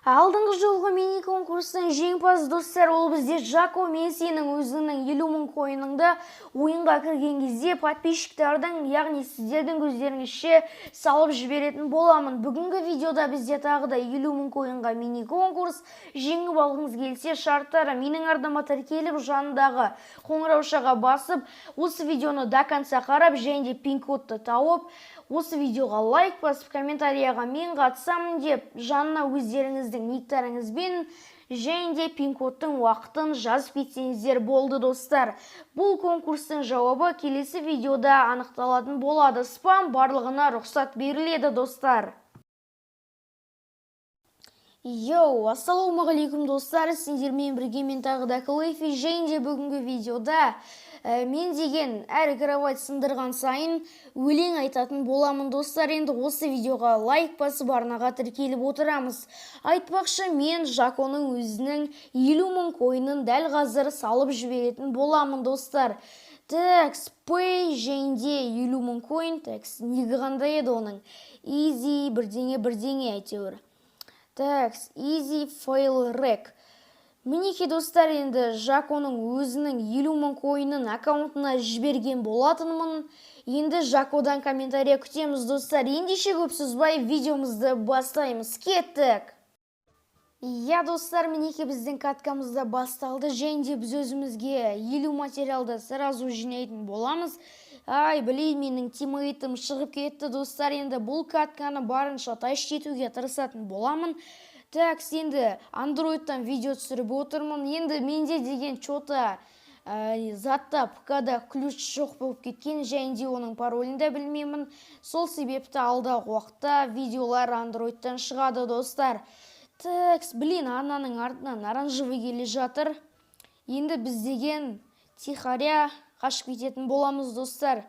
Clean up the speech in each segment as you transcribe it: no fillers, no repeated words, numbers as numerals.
Алдыңғы жолғы мини конкурстың жеңімпазы достар, ол бізде Жако Мессиның өзінің 50 000 койыныңды ойынға кірген кезде подписчиктардың, яғни сіздердің көздеріңізше салып жіберетін боламын. Бүгінгі видеода бізде тағы да 50 000 койынға мини конкурс. Жеңіп алғыңыз келсе, шарттары менің арнама тіркеліп, жанындағы қоңыраушаға басып, осы видеоны до конца қарап, және де пин-кодты тауып, осы видеоға лайк басып, комментарияға мен қатысамын деп, жанына өздеріңіздің никтарыңызбен және де пин-кодтың уақытын жазып кетсеңіздер болды достар. Бұл конкурстың жауабы келесі видеода анықталатын болады. Спам барлығына рұқсат беріледі достар. Йоу, ассалаумағалейкум достар, сендермен бірге мен тағы да Клэйфи, және де бүгінгі видеода мен деген әр кровать сындырған сайын өлең айтатын боламын достар. Енді осы видеоға лайк басып арнаға тіркеліп отырамыз. Айтпақшы, мен Жаконың өзінің 50 000 койынын дәл қазір салып жіберетін боламын достар. Текс, пэй, және де 50 000 койын. Текс, неге қандай еді оның? Easy, бірдеңе әйтеуір. Текс, easy fail rec. Мінеки достар, енді Жаконың өзінің 50 000 койынын аккаунтына жіберген болатынмын. Енді Жакодан комментария күтеміз достар. Ендеше көп созбай видеомызды бастаймыз. Кеттік! Я достар, мінеки біздің каткамызда басталды, және де біз өзімізге 50 материалды сразу жинайтын боламыз. Блин, менің тиммейтім шығып кетті достар. Енді бұл катканы барынша тащетуге тырысатын боламын. Так, енді андроидтан видео түсіріп отырмын. Енді менде деген чота затта ПК-да ключ жоқ болып кеткен, және де оның паролін де білмеймін. Сол себепті алдағы уақытта видеолар андроидтан шығады достар. Так, блин, ананың артынан оранжевый келе жатыр. Енді біз деген тихаря қашып кететін боламыз достар.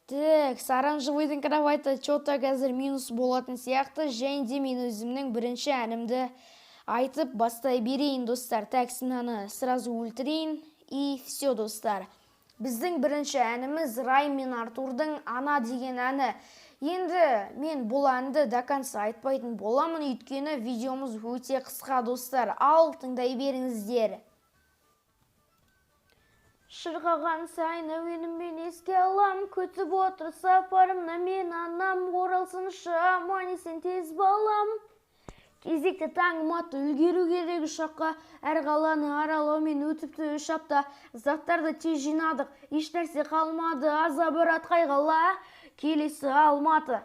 Так, оранжевыйдың кровайты чота қазір минус болатын сияқты, және де мен өзімнің бірінші әнімді айтып бастай берейін достар. Так, мынаны сразу өлтірейін. И все достар. Біздің бірінші әніміз Рай мен Артурдың Ана деген әні. Енді мен бұл әнді до конца айтпайтын боламын, өйткені видеомыз өте қысқа достар. Ал тыңдай беріңіздер. Шырғаған сайын әуеніммен еске алам, күтіп отыр сапарымна мен анам, оралсыншы аман есен тез балам. Кезекте таңым атты, үлгеру керек ұшаққа, әр қаланы аралаумен өтіпті 3 апта. Заттарды тез жинадық, ешнәрсе қалмады, азабырат қайғала, келесі Алматы.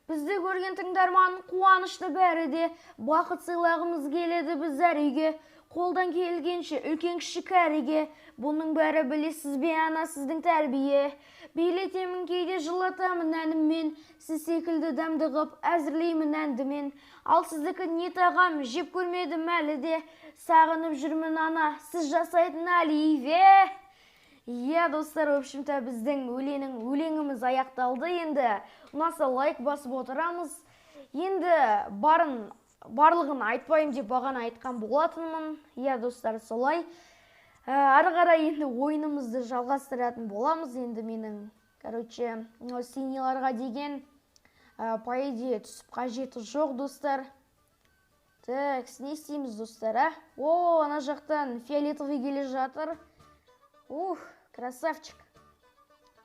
Бізді көрген тыңдарман қуанышты бәрі де, бақыт сыйлағымыз келеді біз әр үйге. Қолдан келгенше үлкен кіші кәріге, бұның бәрі білесіз бе ана сіздің тәрбие. Билетемін кейде жылатамын әніммен, сіз секілді дәмді ғып әзірлеймін әндімен. Ал сіздікі не тағам, жеп көрмедім әлі де, сағынып жүрмін ана, сіз жасайтын әлейве. Я достар, өпшімті біздің өлеңіміз аяқталды. Енді ұнаса лайк басып отырамыз. Енді барлығын айтпайым деп бағана айтқан болатынмын. Я достар, солай. Ары қарай енді ойынымызды жалғастыратын боламыз. Енді менің, синеларға деген пайде түсіп қажеті жоқ достар. Так, не істейміз достар, ана жақтан фиолетовый келе жатыр. Красавчик.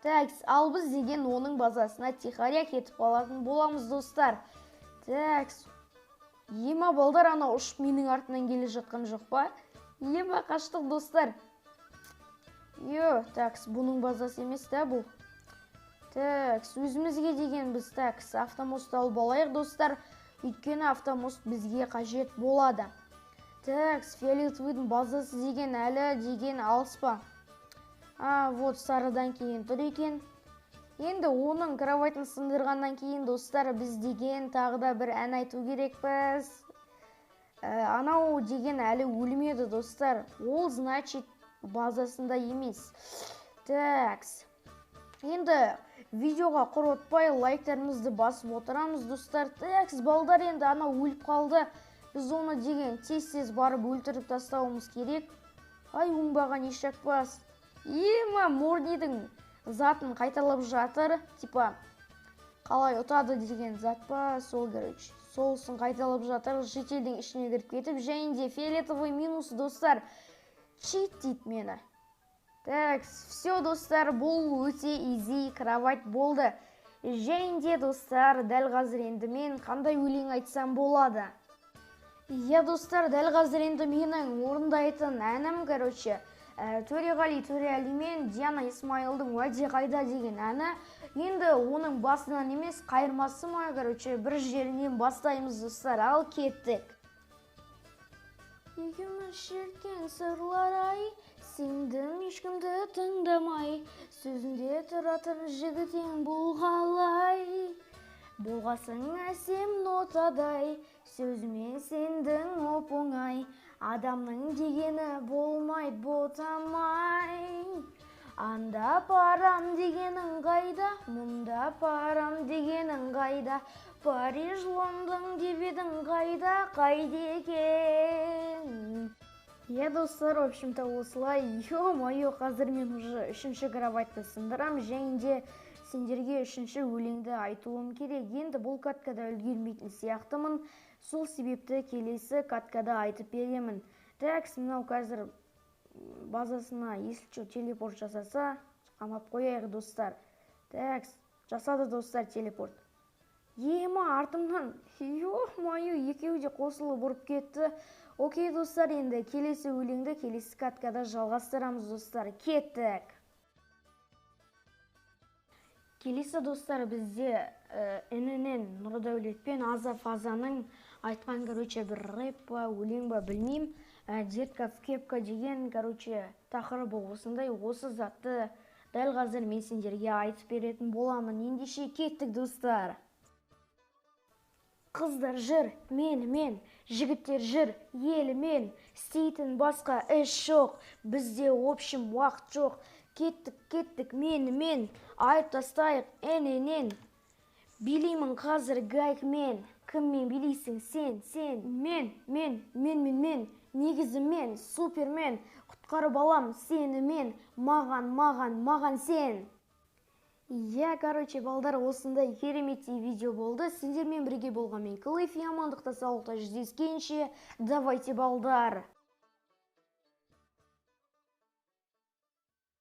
Так, ал біз деген оның базасына тихаря кетіп қалатын боламыз достар. Так, ема балдар, ана ұшып менің артынан келе жатқан жоқ па? Ема қаштық достар. Так, бұның базасы емес та бұл. Так, өзімізге деген біз автомост алып алайық достар. Өйткені автомост бізге қажет болады. Так, фиолетовыйдың базасы деген әлі деген алыс па? Вот сарыдан кейін тұр екен. Енді оның кроватын сындырғаннан кейін достар, біз деген тағы да бір ән айту керекпіз. Анау деген әлі өлмеді достар. Ол значит базасында емес. Такс. Енді видеоға құр отпай лайктарымызды басып отырамыз достар. Такс, балдар, енді ана өліп қалды. Біз оны деген тез барып өлтіріп тастауымыз керек. Оңбаған ешек бас. Ема Морнидің затын қайталап жатыр. Типа, қалай ұтады деген зат па, сол короче. Сосын қайталап жатыр, шетелдің ішіне кіріп кетіп, және де фиолетовый минус достар чит дейді мені. Так, все достар, бұл өте изи кровать болды. Және де достар, дәл қазір енді мен қандай өлең айтсам болады? Иә достар, дәл қазір енді менің орындайтын әнім, короче, Төреғали Төреәли мен Диана Исмайылдың уәде қайда деген әні. Енді оның басынан емес, қайырмасы ма, короче, бір жерінен бастаймыз достар, ал кеттік. Екеуміз шерткен сырлар-ай, сендім ешкімді тыңдамай, сөзінде тұратын жігітең бұл қалай. Болғасың әсем нотадай, сөзіме сендің оп-оңай, адамның дегені болмайды ботамай. Анда парам дегенің қайда, мұнда парам дегенің қайда, Париж, Лондон деп едің қайда, қайда екен? Е достар, в общем-то осылай, ё-моё, қазір мен уже үшінші кроватьты сындырам, және де сендерге үшінші өлеңді айтуым керек. Енді бұл каткада үлгермейтін сияқтымын, сол себепті келесі каткада айтып беремін. Так, мынау қазір базасына есілчі телепорт жасаса, қамап қояйық достар. Так, жасады достар телепорт. Ема артымнан, ё-моё, екеуі де қосылып ұрып кетті. Окей достар, енді келесі өлеңді келесі каткада жалғастырамыз достар. Кеттік. Келесі достар бізде інінен Нұрдәулет пен Аза-Фазаның айтқан, короче, бір рэп па, өлең ба, білмеймін. Детка в кепка деген, короче, тақырыбы осындай, осы затты дәл қазір мен сендерге айтып беретін боламын. Ендеше кеттік достар. Қыздар жүр, мен, жігіттер жүр, елімен, істейтін басқа іш жоқ, бізде общем уақыт жоқ. Кеттік, мен, айып тастайық әненен. Билеймін қазір гайкмен, кіммен билейсің сен, мен, негізі мен, супермен, құтқарып алам сені мен, маған сен. Иә, короче, балдар, осындай кереметтей видео болды. Сендермен бірге болған мен Клэйфи, амандықта, саулықта жүздескенше. Давайте, балдар!